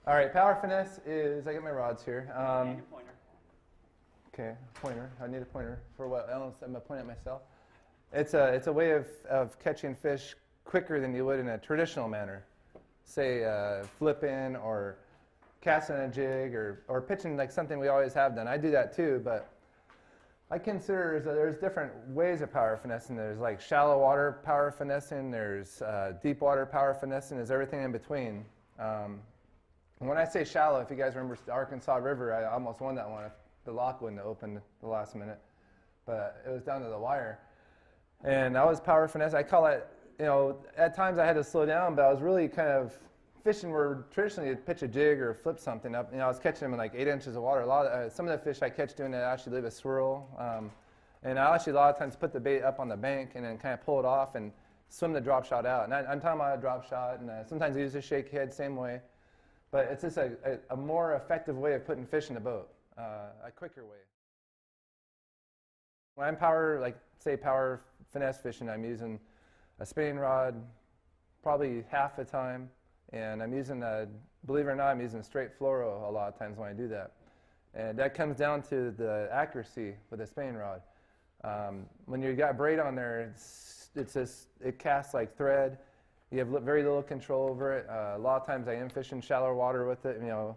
All right, power finesse is, I get my rods here. And your pointer. Okay, pointer. I need a pointer for what? I'm going to point at myself. It's a way of catching fish quicker than you would in a traditional manner. Say flipping or casting a jig or pitching like something we always have done. I do that too, but I consider there's different ways of power finessing. There's like shallow water power finessing, there's deep water power finessing, there's everything in between. When I say shallow, if you guys remember the Arkansas River, I almost won that one if the lock wouldn't have opened at the last minute, but it was down to the wire. And I was power finesse. I call it, you know, at times I had to slow down, but I was really kind of fishing where traditionally you'd pitch a jig or flip something up. You know, I was catching them in like 8 inches of water. Some of the fish I catch doing that actually leave a swirl. And I actually a lot of times put the bait up on the bank and then kind of pull it off and swim the drop shot out. And I'm talking about a drop shot, and sometimes I use a shake head, same way. But it's just a more effective way of putting fish in the boat, a quicker way. When I'm power finesse fishing, I'm using a spinning rod probably half the time. And I'm using, believe it or not, I'm using straight fluoro a lot of times when I do that. And that comes down to the accuracy with the spinning rod. When you got braid on there, it casts like thread. You have very little control over it. A lot of times I am fishing shallow water with it, you know,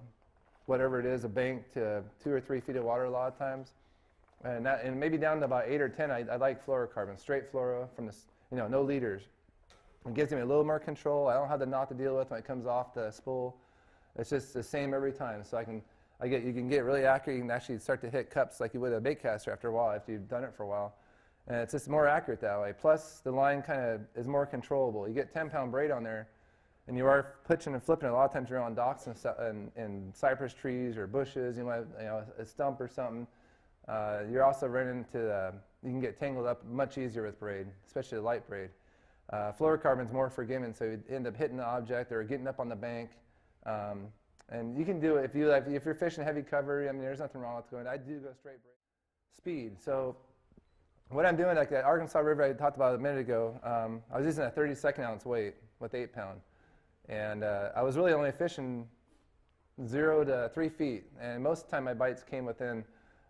whatever it is, a bank to 2 or 3 feet of water a lot of times. And maybe down to about 8 or 10, I like fluorocarbon, straight fluoro from the, you know, no leaders. It gives me a little more control. I don't have the knot to deal with when it comes off the spool. It's just the same every time. So you can get really accurate. You can actually start to hit cups like you would a bait caster after a while, after you've done it for a while. And it's just more accurate that way. Plus, the line kind of is more controllable. You get 10-pound braid on there, and you are pitching and flipping. A lot of times you're on docks and stuff, and cypress trees or bushes. You might, you know, a stump or something. You're also running into you can get tangled up much easier with braid, especially the light braid. Fluorocarbon's more forgiving, so you end up hitting the object or getting up on the bank. And you can do it if you're fishing heavy cover. I mean, there's nothing wrong with going. I do go straight braid. Speed. So what I'm doing, like that Arkansas River I talked about a minute ago, I was using a 32nd ounce weight with 8-pound, and I was really only fishing 0 to 3 feet, and most of the time my bites came within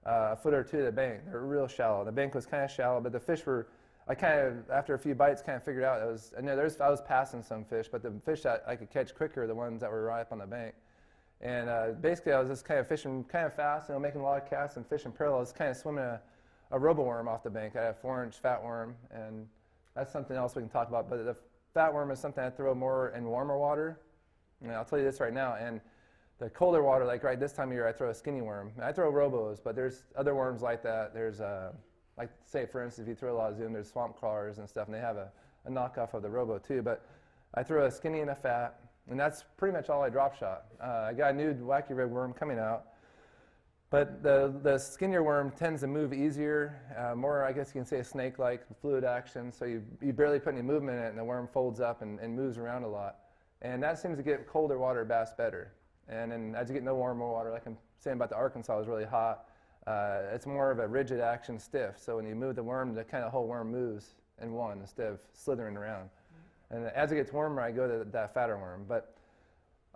a foot or two of the bank. They were real shallow. The bank was kind of shallow, but the fish were. I kind of, after a few bites, kind of figured out I was passing some fish, but the fish that I could catch quicker are the ones that were right up on the bank. And basically, I was just kind of fishing kind of fast, you know, making a lot of casts and fishing parallel. I was kind of swimming a robo worm off the bank. I had a 4-inch fat worm, and that's something else we can talk about. But the fat worm is something I throw more in warmer water. And I'll tell you this right now. And the colder water, like right this time of year, I throw a skinny worm. I throw robos, but there's other worms like that. There's like say, for instance, if you throw a lot of zoom, there's swamp crawlers and stuff, and they have a knockoff of the robo too. But I throw a skinny and a fat, and that's pretty much all I drop shot. I got a new wacky rig worm coming out, but the skinnier worm tends to move easier, more, I guess you can say, a snake-like fluid action. So you barely put any movement in it, and the worm folds up and moves around a lot. And that seems to get colder water bass better. And then as you get no warmer water, like I'm saying about the Arkansas, it was really hot. It's more of a rigid action stiff, so when you move the worm, the kind of whole worm moves in one instead of slithering around. And as it gets warmer, I go to that fatter worm. But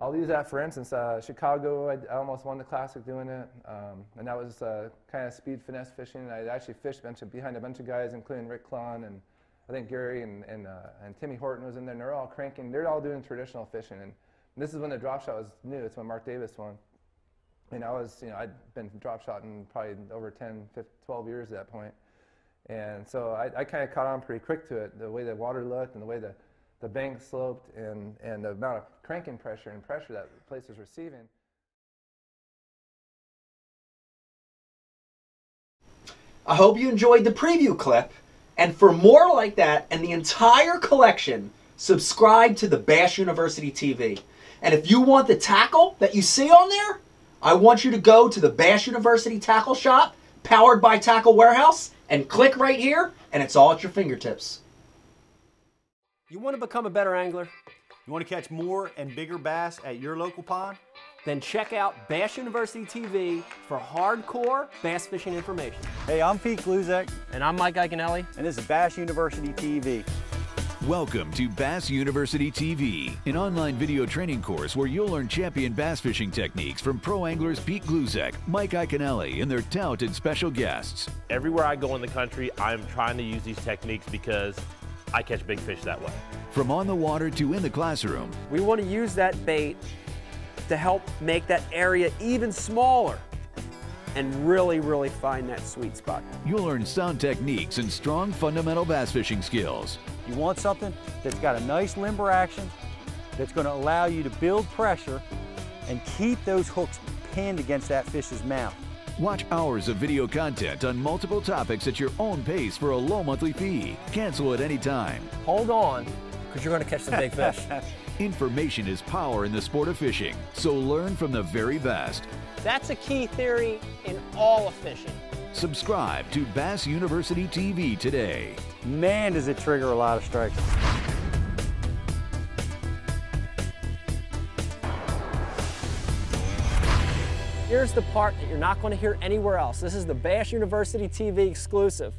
I'll use that for instance. Chicago, I almost won the Classic doing it, and that was kind of speed finesse fishing. I actually fished behind a bunch of guys, including Rick Klon and I think Gary and Timmy Horton was in there, and they're all cranking. They're all doing traditional fishing, and this is when the drop shot was new. It's when Mark Davis won. And I'd been drop shotting probably over 10, 15, 12 years at that point. And so I kind of caught on pretty quick to it, the way the water looked and the way the bank sloped and the amount of cranking pressure and pressure that the place was receiving. I hope you enjoyed the preview clip. And for more like that and the entire collection, subscribe to the Bass University TV. And if you want the tackle that you see on there, I want you to go to the Bass University Tackle Shop, powered by Tackle Warehouse, and click right here, and it's all at your fingertips. You want to become a better angler? You want to catch more and bigger bass at your local pond? Then check out Bass University TV for hardcore bass fishing information. Hey, I'm Pete Gluzek. And I'm Mike Iaconelli. And this is Bass University TV. Welcome to Bass University TV, an online video training course where you'll learn champion bass fishing techniques from pro anglers Pete Glusek, Mike Iaconelli, and their talented special guests. Everywhere I go in the country, I'm trying to use these techniques because I catch big fish that way. From on the water to in the classroom, We want to use that bait to help make that area even smaller and really find that sweet spot. you'll learn sound techniques and strong fundamental bass fishing skills. You want something that's got a nice limber action, that's going to allow you to build pressure and keep those hooks pinned against that fish's mouth. Watch hours of video content on multiple topics at your own pace for a low monthly fee. Cancel at any time. Hold on, because you're going to catch some big fish. Information is power in the sport of fishing, so learn from the very best. That's a key theory in all of fishing. Subscribe to Bass University TV today. Man, does it trigger a lot of strikes. Here's the part that you're not going to hear anywhere else. This is the Bass University TV exclusive.